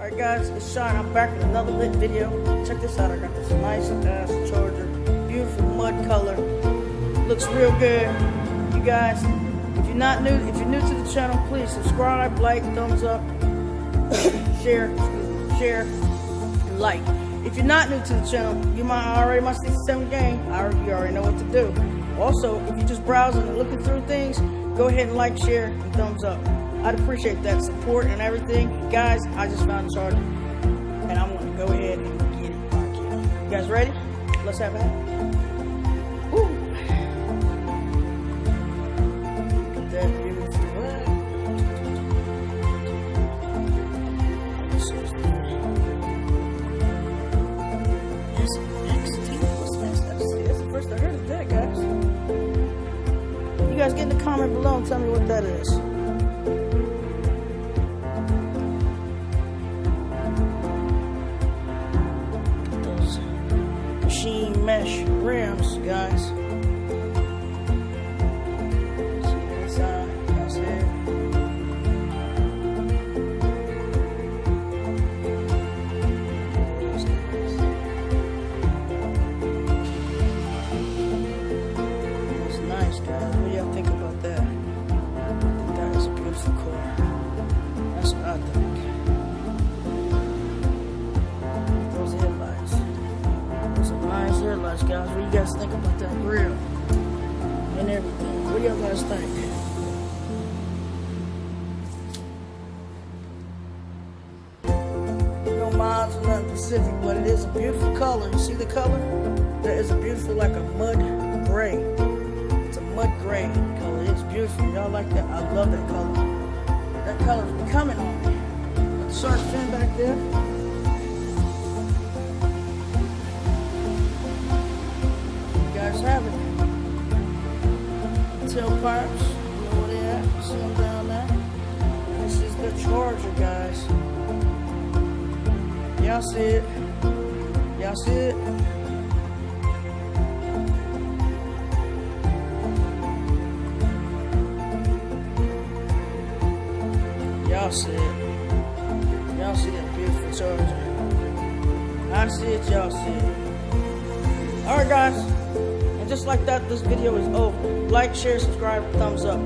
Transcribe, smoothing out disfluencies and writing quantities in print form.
Alright guys, it's Sean. I'm back with another lit video. Check this out. I got this nice ass charger. Beautiful mud color. Looks real good. You guys, if you're new to the channel, please subscribe, like, thumbs up, share, and like. If you're not new to the channel, you might already my 67 game. You already know what to do. Also, if you're just browsing and looking through things, go ahead and like, share, and thumbs up. I'd appreciate that support and everything. Guys, I just found the charger, and I'm going to go ahead and get it. You guys ready? Let's have it. Woo! Look at that beautiful light. This is the SXT. What's SXT? That's the first I heard of that, guys. You guys get in the comment below and tell me what that is. Mesh rims, guys. See the inside, that's it. That's nice, guys. What do y'all think about that? I think that is a beautiful car. That's what I think. Those headlights. Nice headlights, guys. What do you guys think about that grill and everything? What do y'all guys think? No miles or nothing specific, but it is a beautiful color. You see the color? That is a beautiful, like a mud gray. It's a mud gray color. It's beautiful. Y'all like that? I love that color. That color is coming on me. Got the shark fin back there. Have it. Tailpipes, you know where they at? See them down there? This is the charger, guys. Y'all see it? Y'all see it? Y'all see it? Y'all see that beautiful charger? I see it, y'all see it. Alright guys. And just like that, this video is over. Like, share, subscribe, thumbs up.